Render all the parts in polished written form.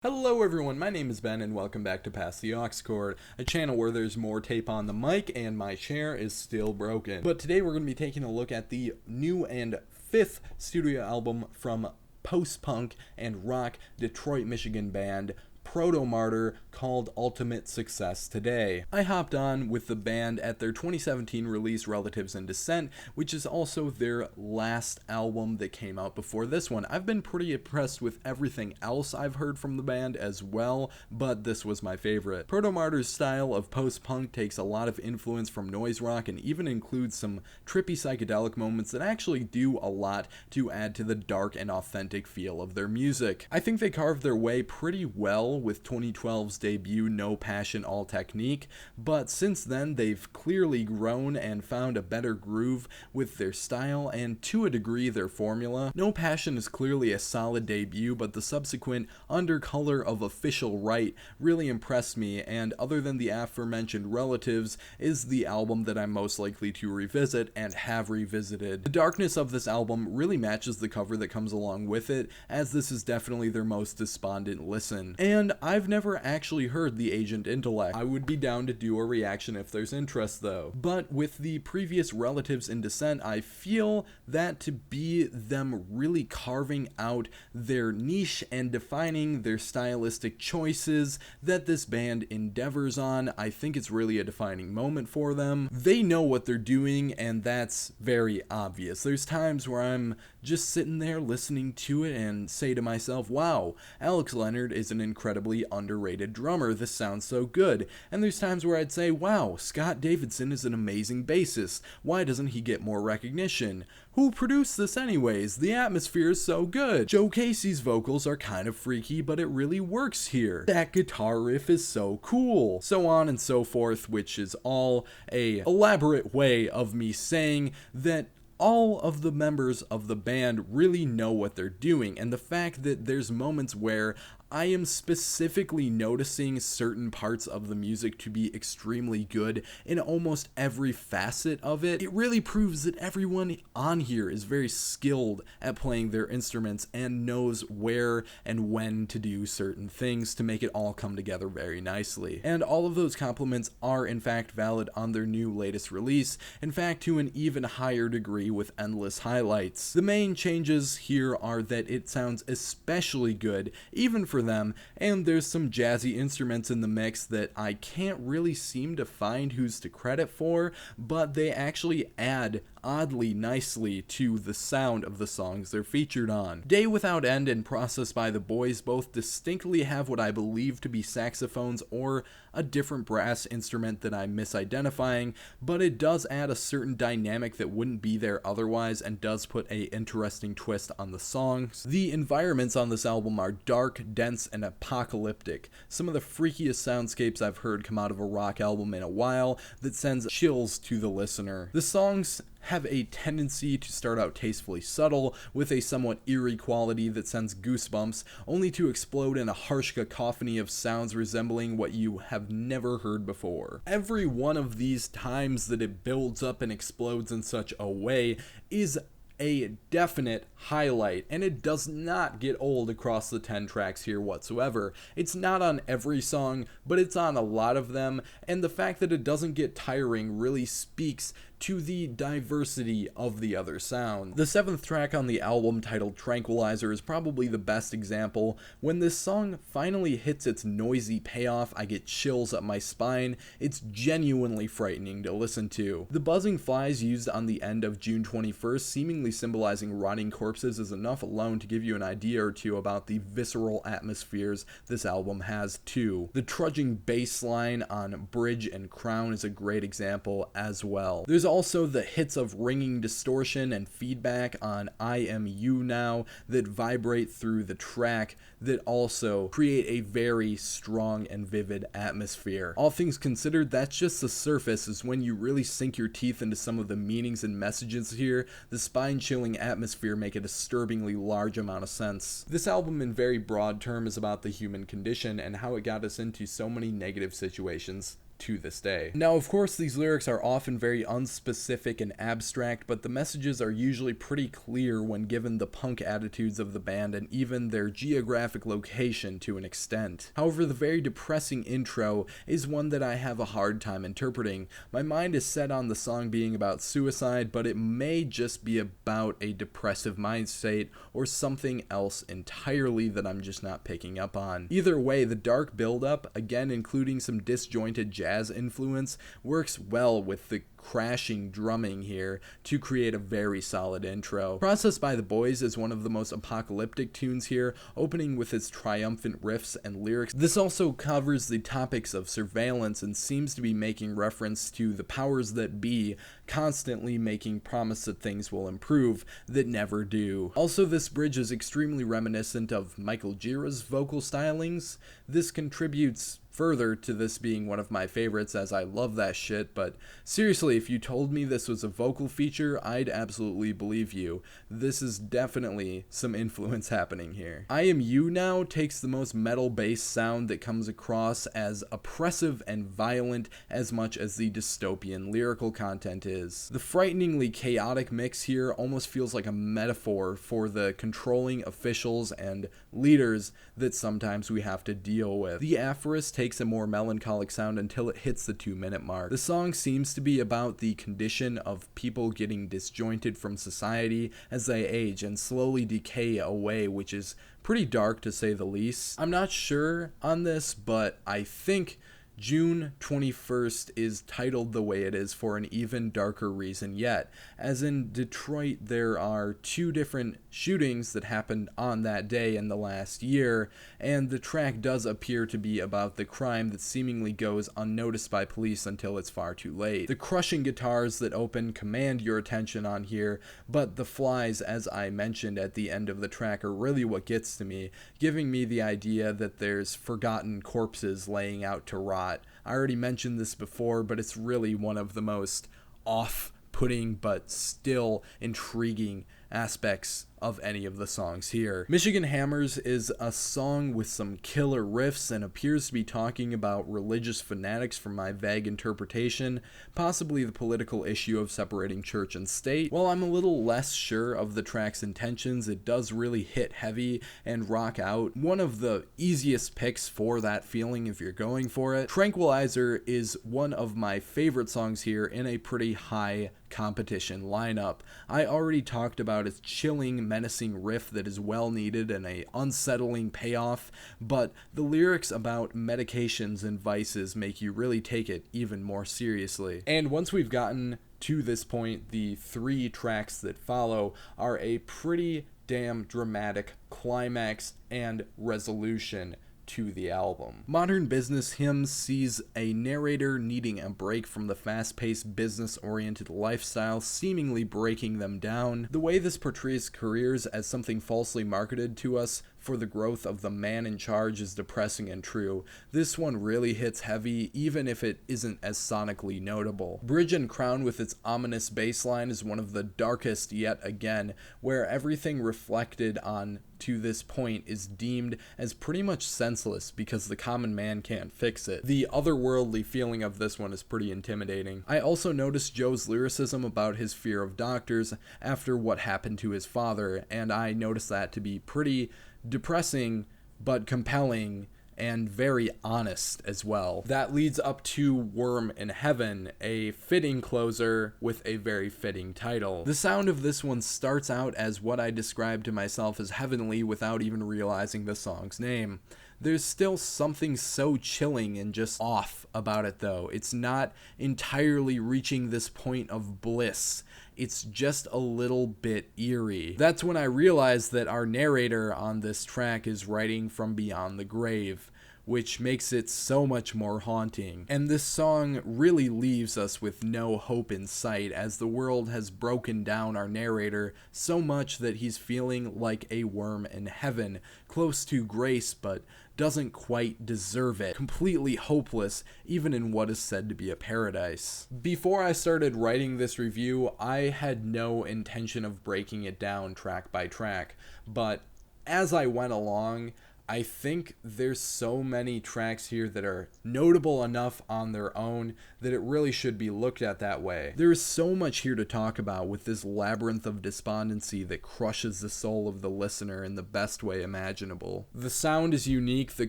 Hello everyone, my name is Ben and welcome back to PASSTHEauxCORD, a channel where there's more tape on the mic and my chair is still broken. But today we're going to be taking a look at the new and fifth studio album from post-punk and rock Detroit, Michigan band Protomartyr, called Ultimate Success Today. I hopped on with the band at their 2017 release Relatives in Descent, which is also their last album that came out before this one. I've been pretty impressed with everything else I've heard from the band as well, but this was my favorite. Protomartyr's style of post-punk takes a lot of influence from noise rock and even includes some trippy psychedelic moments that actually do a lot to add to the dark and authentic feel of their music. I think they carved their way pretty well with 2012's debut No Passion All Technique, but since then they've clearly grown and found a better groove with their style and to a degree their formula. No Passion is clearly a solid debut, but the subsequent Under Color of Official Right really impressed me, and other than the aforementioned Relatives is the album that I'm most likely to revisit and have revisited. The darkness of this album really matches the cover that comes along with it, as this is definitely their most despondent listen. And I've never actually heard the Agent Intellect. I would be down to do a reaction if there's interest though. But with the previous Relatives in Descent, I feel that to be them really carving out their niche and defining their stylistic choices that this band endeavors on, I think it's really a defining moment for them. They know what they're doing, and that's very obvious. There's times where I'm just sitting there listening to it and say to myself, wow, Alex Leonard is an incredibly underrated drummer, this sounds so good. And there's times where I'd say, wow, Scott Davidson is an amazing bassist, why doesn't he get more recognition? Who produced this anyways? The atmosphere is so good. Joe Casey's vocals are kind of freaky, but it really works here. That guitar riff is so cool. So on and so forth, which is all a elaborate way of me saying that all of the members of the band really know what they're doing, and the fact that there's moments where I am specifically noticing certain parts of the music to be extremely good in almost every facet of it. It really proves that everyone on here is very skilled at playing their instruments and knows where and when to do certain things to make it all come together very nicely. And all of those compliments are in fact valid on their new latest release, in fact to an even higher degree with endless highlights. The main changes here are that it sounds especially good, even for them, and there's some jazzy instruments in the mix that I can't really seem to find who's to credit for, but they actually add oddly nicely to the sound of the songs they're featured on. Day Without End and Process by the Boys both distinctly have what I believe to be saxophones or a different brass instrument that I'm misidentifying, but it does add a certain dynamic that wouldn't be there otherwise and does put a interesting twist on the songs. The environments on this album are dark, dense, and apocalyptic. Some of the freakiest soundscapes I've heard come out of a rock album in a while that sends chills to the listener. The songs have a tendency to start out tastefully subtle, with a somewhat eerie quality that sends goosebumps, only to explode in a harsh cacophony of sounds resembling what you have never heard before. Every one of these times that it builds up and explodes in such a way is a definite highlight, and it does not get old across the 10 tracks here whatsoever. It's not on every song, but it's on a lot of them, and the fact that it doesn't get tiring really speaks to the diversity of the other sounds. The 7th track on the album, titled Tranquilizer, is probably the best example. When this song finally hits its noisy payoff, I get chills up my spine. It's genuinely frightening to listen to. The buzzing flies used on the end of June 21st, seemingly symbolizing rotting corpses, is enough alone to give you an idea or two about the visceral atmospheres this album has too. The trudging bass line on Bridge and Crown is a great example as well. There's also the hits of ringing distortion and feedback on I Am You Now that vibrate through the track that also create a very strong and vivid atmosphere. All things considered, that's just the surface, as when you really sink your teeth into some of the meanings and messages here, the spine-chilling atmosphere make a disturbingly large amount of sense. This album in very broad terms is about the human condition and how it got us into so many negative situations to this day. Now, of course, these lyrics are often very unspecific and abstract, but the messages are usually pretty clear when given the punk attitudes of the band and even their geographic location to an extent. However, the very depressing intro is one that I have a hard time interpreting. My mind is set on the song being about suicide, but it may just be about a depressive mind state or something else entirely that I'm just not picking up on. Either way, the dark build-up, again including some disjointed jazz influence, works well with the crashing drumming here to create a very solid intro. Process by the Boys is one of the most apocalyptic tunes here, opening with its triumphant riffs and lyrics. This also covers the topics of surveillance and seems to be making reference to the powers that be constantly making promise that things will improve that never do. Also, this bridge is extremely reminiscent of Michael Gira's vocal stylings. This contributes further to this being one of my favorites, as I love that shit, but seriously, if you told me this was a vocal feature, I'd absolutely believe you. This is definitely some influence happening here. I Am You Now takes the most metal bass sound that comes across as oppressive and violent as much as the dystopian lyrical content is. The frighteningly chaotic mix here almost feels like a metaphor for the controlling officials and leaders that sometimes we have to deal with. The Aphorist takes a more melancholic sound until it hits the 2-minute mark. The song seems to be about the condition of people getting disjointed from society as they age and slowly decay away, which is pretty dark to say the least. I'm not sure on this, but I think June 21st is titled the way it is for an even darker reason yet, as in Detroit there are 2 different shootings that happened on that day in the last year, and the track does appear to be about the crime that seemingly goes unnoticed by police until it's far too late. The crushing guitars that open command your attention on here, but the flies, as I mentioned at the end of the track, are really what gets to me, giving me the idea that there's forgotten corpses laying out to rot. I already mentioned this before, but it's really one of the most off-putting but still intriguing aspects of any of the songs here. Michigan Hammers is a song with some killer riffs and appears to be talking about religious fanatics from my vague interpretation, possibly the political issue of separating church and state. While I'm a little less sure of the track's intentions, it does really hit heavy and rock out. One of the easiest picks for that feeling if you're going for it. Tranquilizer is one of my favorite songs here in a pretty high competition lineup. I already talked about its chilling, menacing riff that is well needed and a unsettling payoff, but the lyrics about medications and vices make you really take it even more seriously. And once we've gotten to this point, the 3 tracks that follow are a pretty damn dramatic climax and resolution to the album. Modern Business Hymns sees a narrator needing a break from the fast-paced, business-oriented lifestyle, seemingly breaking them down. The way this portrays careers as something falsely marketed to us for the growth of the man in charge is depressing and true. This one really hits heavy, even if it isn't as sonically notable. Bridge and Crown with its ominous bass line is one of the darkest yet again, where everything reflected on to this point is deemed as pretty much senseless because the common man can't fix it. The otherworldly feeling of this one is pretty intimidating. I also noticed Joe's lyricism about his fear of doctors after what happened to his father, and I noticed that to be pretty depressing but compelling and very honest as well. That leads up to Worm in Heaven, a fitting closer with a very fitting title. The sound of this one starts out as what I described to myself as heavenly without even realizing the song's name. There's still something so chilling and just off about it though. It's not entirely reaching this point of bliss. It's just a little bit eerie. That's when I realized that our narrator on this track is writing from beyond the grave, which makes it so much more haunting. And this song really leaves us with no hope in sight, as the world has broken down our narrator so much that he's feeling like a worm in heaven, close to grace but doesn't quite deserve it, completely hopeless even in what is said to be a paradise. Before I started writing this review, I had no intention of breaking it down track by track, but as I went along, I think there's so many tracks here that are notable enough on their own that it really should be looked at that way. There is so much here to talk about with this labyrinth of despondency that crushes the soul of the listener in the best way imaginable. The sound is unique, the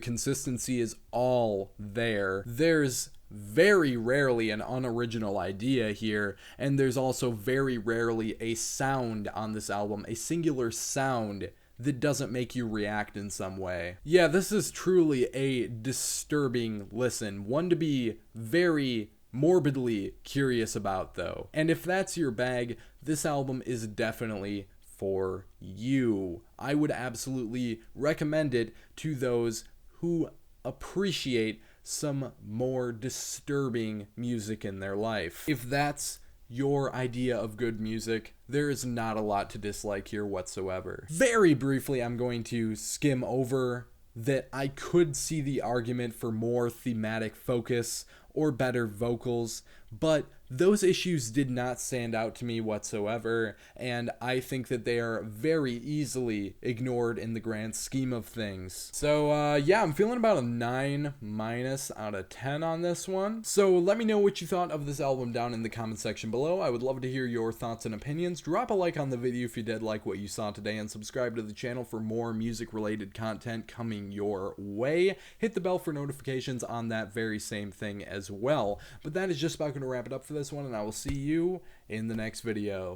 consistency is all there. There's very rarely an unoriginal idea here, and there's also very rarely a sound on this album, a singular sound that doesn't make you react in some way. Yeah, this is truly a disturbing listen, one to be very morbidly curious about though. And if that's your bag, this album is definitely for you. I would absolutely recommend it to those who appreciate some more disturbing music in their life. If that's your idea of good music, there is not a lot to dislike here whatsoever. Very briefly, I'm going to skim over that I could see the argument for more thematic focus or better vocals, but those issues did not stand out to me whatsoever, and I think that they are very easily ignored in the grand scheme of things. So yeah, I'm feeling about a 9- out of 10 on this one. So let me know what you thought of this album down in the comment section below. I would love to hear your thoughts and opinions. Drop a like on the video if you did like what you saw today, and subscribe to the channel for more music related content coming your way. Hit the bell for notifications on that very same thing as well. But that is just about going to wrap it up for this one, and I will see you in the next video.